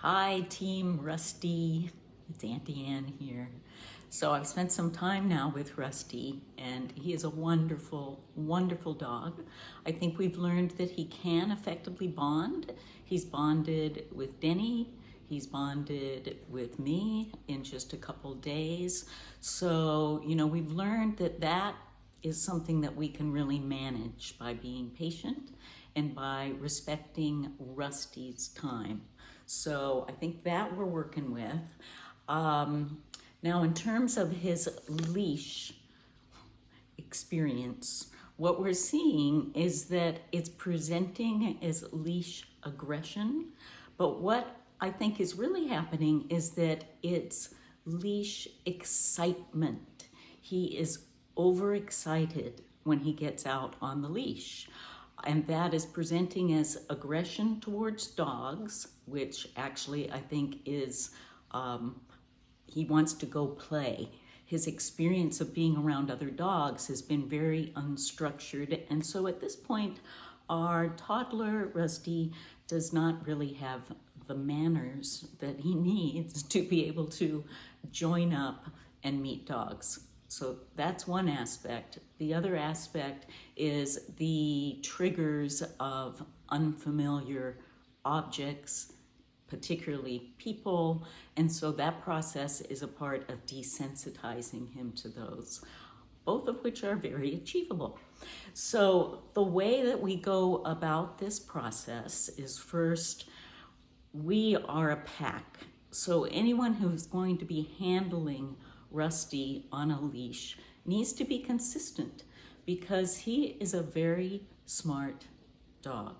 Hi, Team Rusty. It's Auntie Ann here. So I've spent some time now with Rusty, and he is a wonderful, wonderful dog. I think we've learned that he can effectively bond. He's bonded with Denny. He's bonded with me in just a couple days. So, we've learned that that is something that we can really manage by being patient and by respecting Rusty's time. So I think that we're working with. Now, in terms of his leash experience, what we're seeing is that it's presenting as leash aggression, but what I think is really happening is that it's leash excitement. He is overexcited when he gets out on the leash. And that is presenting as aggression towards dogs, which actually I think is, he wants to go play. His experience of being around other dogs has been very unstructured. And so at this point, our toddler, Rusty, does not really have the manners that he needs to be able to join up and meet dogs. So that's one aspect. The other aspect is the triggers of unfamiliar objects, particularly people. And so that process is a part of desensitizing him to those, both of which are very achievable. So the way that we go about this process is, first, we are a pack. So anyone who's going to be handling Rusty on a leash needs to be consistent, because he is a very smart dog.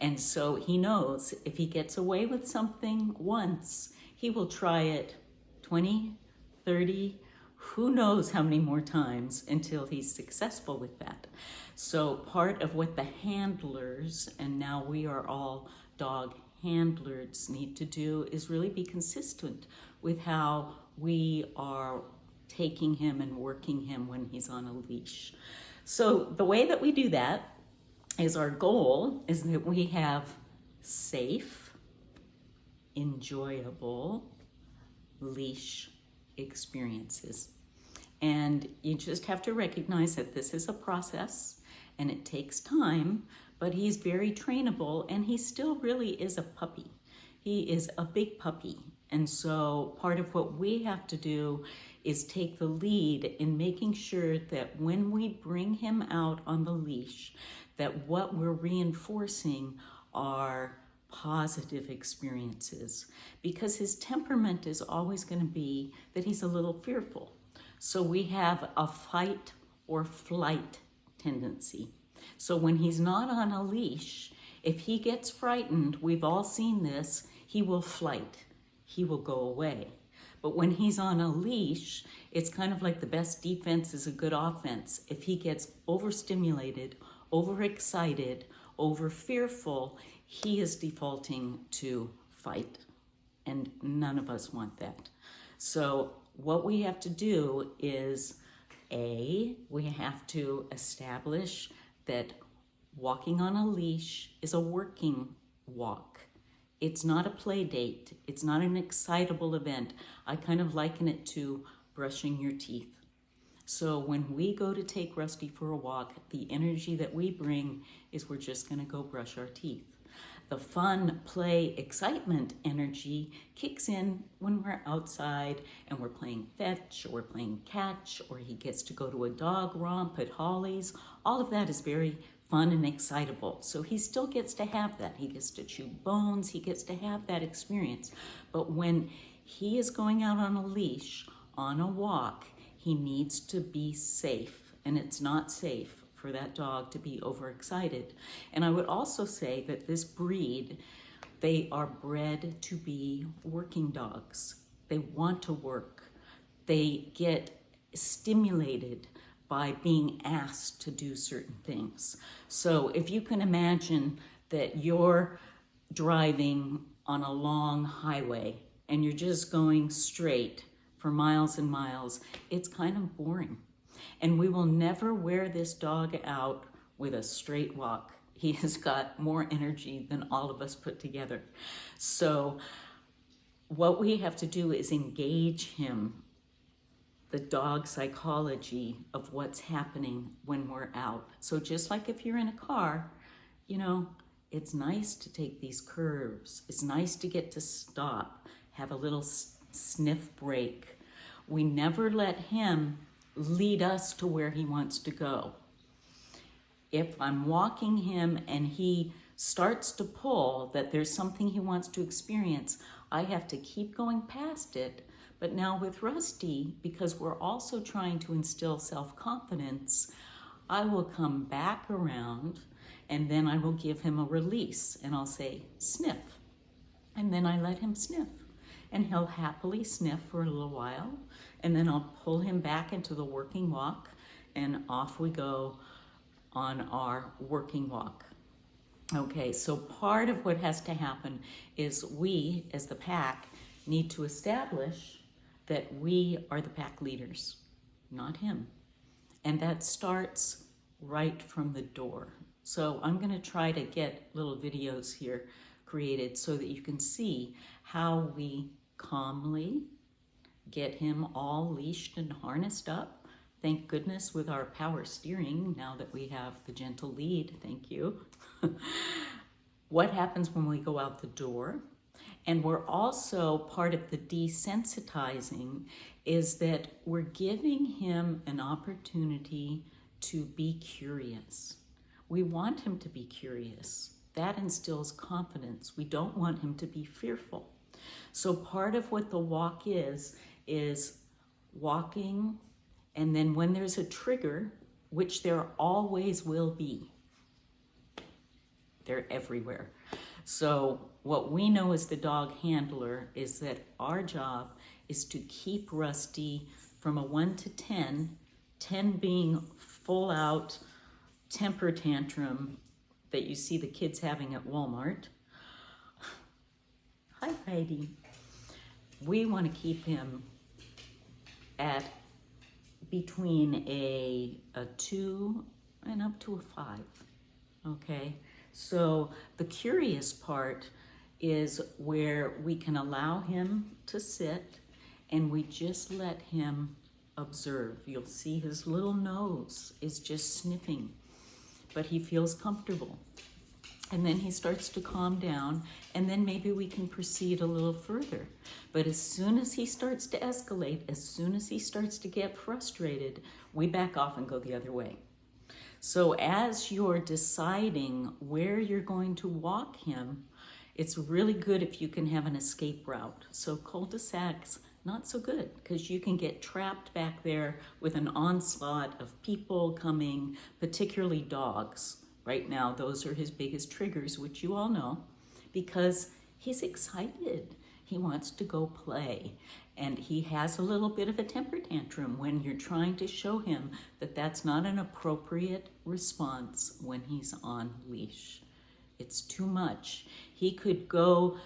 And so he knows if he gets away with something once, he will try it 20, 30, who knows how many more times until he's successful with that. So part of what the handlers, and now we are all dog handlers, need to do is really be consistent with how we are taking him and working him when he's on a leash. So the way that we do that is, our goal is that we have safe, enjoyable leash experiences. And you just have to recognize that this is a process and it takes time, but he's very trainable, and he still really is a puppy. He is a big puppy. And so part of what we have to do is take the lead in making sure that when we bring him out on the leash, that what we're reinforcing are positive experiences, because his temperament is always going to be that he's a little fearful. So we have a fight or flight tendency. So when he's not on a leash, if he gets frightened, we've all seen this, he will flight. He will go away. But when he's on a leash, it's kind of like the best defense is a good offense. If he gets overstimulated, overexcited, over fearful, he is defaulting to fight. And none of us want that. So what we have to do is, we have to establish that walking on a leash is a working walk. It's not a play date. It's not an excitable event. I kind of liken it to brushing your teeth. So when we go to take Rusty for a walk, the energy that we bring is we're just going to go brush our teeth. The fun, play, excitement energy kicks in when we're outside and we're playing fetch, or we're playing catch, or he gets to go to a dog romp at Holly's. All of that is very fun and excitable. So he still gets to have that. He gets to chew bones. He gets to have that experience. But when he is going out on a leash, on a walk, he needs to be safe. And it's not safe for that dog to be overexcited. And I would also say that this breed, they are bred to be working dogs. They want to work. They get stimulated by being asked to do certain things. So if you can imagine that you're driving on a long highway and you're just going straight for miles and miles, it's kind of boring. And we will never wear this dog out with a straight walk. He has got more energy than all of us put together. So what we have to do is engage him, the dog psychology of what's happening when we're out. So just like if you're in a car, you know, it's nice to take these curves. It's nice to get to stop, have a little sniff break. We never let him lead us to where he wants to go. If I'm walking him and he starts to pull that there's something he wants to experience, I have to keep going past it. But now with Rusty, because we're also trying to instill self-confidence, I will come back around and then I will give him a release and I'll say, sniff. And then I let him sniff. And he'll happily sniff for a little while. And then I'll pull him back into the working walk and off we go on our working walk. Okay, so part of what has to happen is we, as the pack, need to establish that we are the pack leaders, not him. And that starts right from the door. So I'm gonna try to get little videos here created so that you can see how we calmly get him all leashed and harnessed up. Thank goodness with our power steering, now that we have the gentle lead, thank you. What happens when we go out the door? And we're also, part of the desensitizing is that we're giving him an opportunity to be curious. We want him to be curious. That instills confidence. We don't want him to be fearful. So part of what the walk is walking, and then when there's a trigger, which there always will be, they're everywhere. So what we know as the dog handler is that our job is to keep Rusty from a 1 to 10, 10 being full out temper tantrum that you see the kids having at Walmart. Hi, Heidi. We want to keep him at between a 2 and up to a 5, okay? So the curious part is where we can allow him to sit and we just let him observe. You'll see his little nose is just sniffing, but he feels comfortable. And then he starts to calm down, and then maybe we can proceed a little further. But as soon as he starts to escalate, as soon as he starts to get frustrated, we back off and go the other way. So as you're deciding where you're going to walk him, it's really good if you can have an escape route. So cul-de-sacs, not so good, because you can get trapped back there with an onslaught of people coming, particularly dogs. Right now, those are his biggest triggers, which you all know, because he's excited. He wants to go play. And he has a little bit of a temper tantrum when you're trying to show him that that's not an appropriate response when he's on leash. It's too much. He could go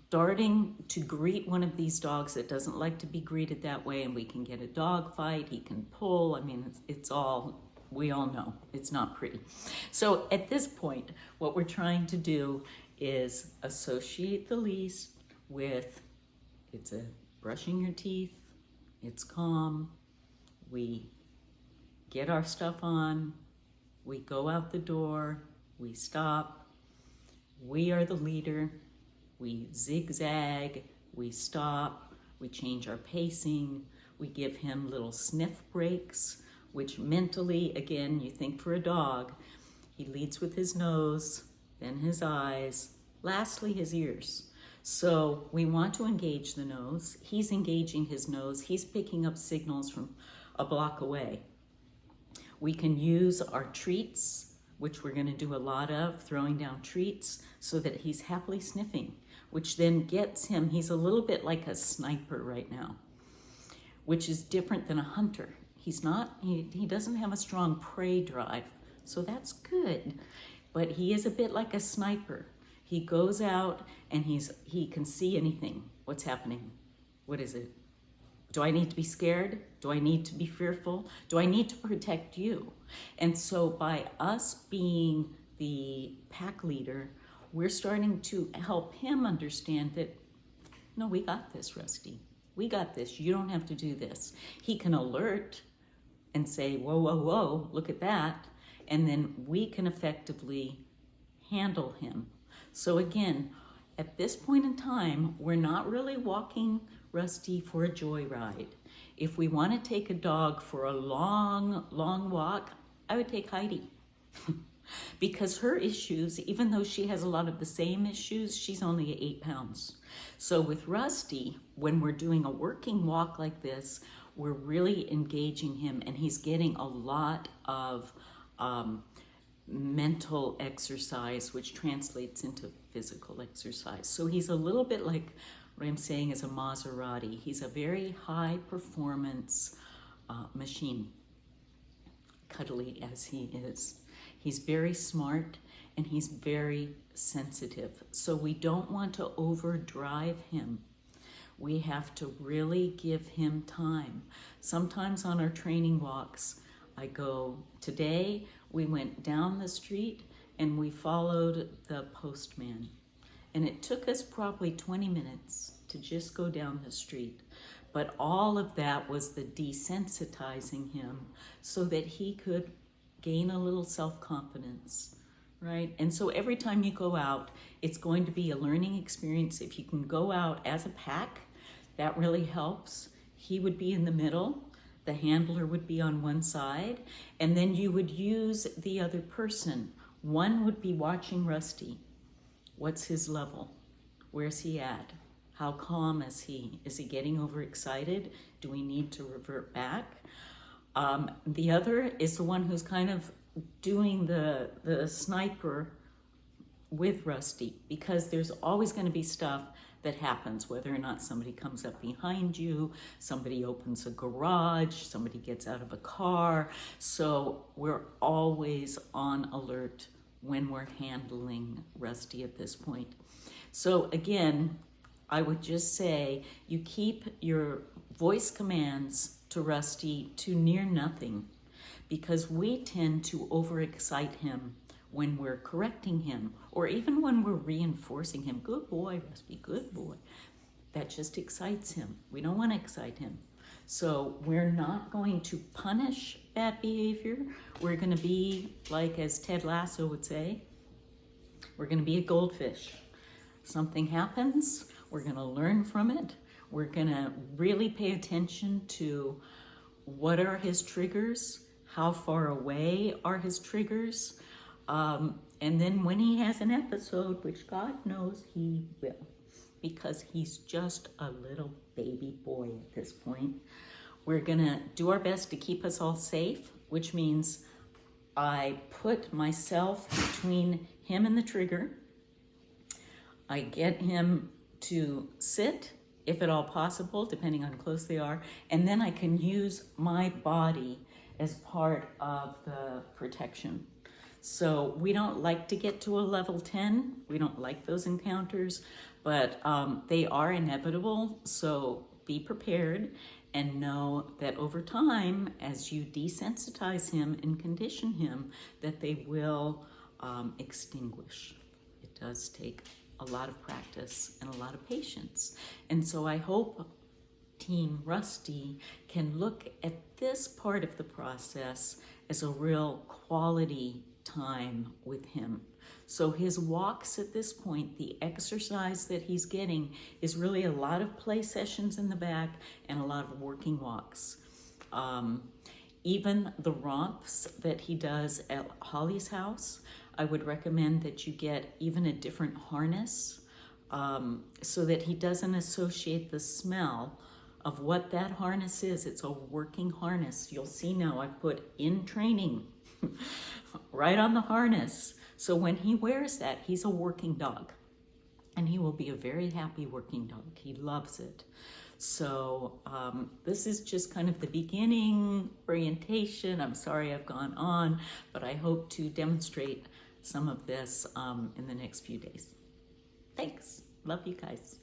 darting to greet one of these dogs that doesn't like to be greeted that way, and we can get a dog fight. He can pull. I mean, it's all, we all know it's not pretty. So at this point, what we're trying to do is associate the leash with, it's a brushing your teeth, it's calm, we get our stuff on, we go out the door, we stop, we are the leader, we zigzag, we stop, we change our pacing, we give him little sniff breaks, which mentally, again, you think for a dog, he leads with his nose, then his eyes, lastly his ears. So we want to engage the nose. He's engaging his nose. He's picking up signals from a block away. We can use our treats, which we're going to do a lot of, throwing down treats, so that he's happily sniffing, which then gets him, he's a little bit like a sniper right now, which is different than a hunter. He's not, he doesn't have a strong prey drive, so that's good. But he is a bit like a sniper. He goes out and he can see anything. What's happening? What is it? Do I need to be scared? Do I need to be fearful? Do I need to protect you? And so by us being the pack leader, we're starting to help him understand that No, we got this, Rusty. We got this. You don't have to do this. He can alert and say, whoa, whoa, whoa, look at that. And then we can effectively handle him. So again, at this point in time, we're not really walking Rusty for a joyride. If we want to take a dog for a long, long walk, I would take Heidi. Because her issues, even though she has a lot of the same issues, she's only 8 pounds. So with Rusty, when we're doing a working walk like this, we're really engaging him, and he's getting a lot of mental exercise, which translates into physical exercise. So he's a little bit like what I'm saying is a Maserati. He's a very high performance machine, cuddly as he is. He's very smart and he's very sensitive. So we don't want to overdrive him. We have to really give him time. Sometimes on our training walks, I go, today we went down the street and we followed the postman. And it took us probably 20 minutes to just go down the street. But all of that was the desensitizing him so that he could gain a little self-confidence, right? And so every time you go out, it's going to be a learning experience. If you can go out as a pack, that really helps. He would be in the middle, the handler would be on one side, and then you would use the other person. One would be watching Rusty. What's his level? Where's he at? How calm is he? Is he getting overexcited? Do we need to revert back? The other is the one who's kind of doing the sniper with Rusty, because there's always going to be stuff that happens, whether or not somebody comes up behind you, somebody opens a garage, somebody gets out of a car. So we're always on alert when we're handling Rusty at this point. So again, I would just say you keep your voice commands to Rusty to near nothing, because we tend to overexcite him when we're correcting him, or even when we're reinforcing him. Good boy, Rusty, good boy. That just excites him. We don't want to excite him. So we're not going to punish bad behavior. We're going to be, like as Ted Lasso would say, we're going to be a goldfish. Something happens, we're going to learn from it. We're going to really pay attention to what are his triggers, how far away are his triggers, and then when he has an episode, which God knows he will, because he's just a little baby boy at this point, we're going to do our best to keep us all safe, which means I put myself between him and the trigger. I get him to sit, if at all possible, depending on how close they are, and then I can use my body as part of the protection. So we don't like to get to a level 10. We don't like those encounters, but they are inevitable. So be prepared and know that over time, as you desensitize him and condition him, that they will extinguish. It does take a lot of practice and a lot of patience. And so I hope Team Rusty can look at this part of the process as a real quality time with him. So his walks at this point, the exercise that he's getting is really a lot of play sessions in the back and a lot of working walks. Even the romps that he does at Holly's house, I would recommend that you get even a different harness so that he doesn't associate the smell of what that harness is. It's a working harness. You'll see now I've put in training right on the harness. So when he wears that, he's a working dog, and he will be a very happy working dog. He loves it. So this is just kind of the beginning orientation. I'm sorry I've gone on, but I hope to demonstrate some of this in the next few days. Thanks. Love you guys.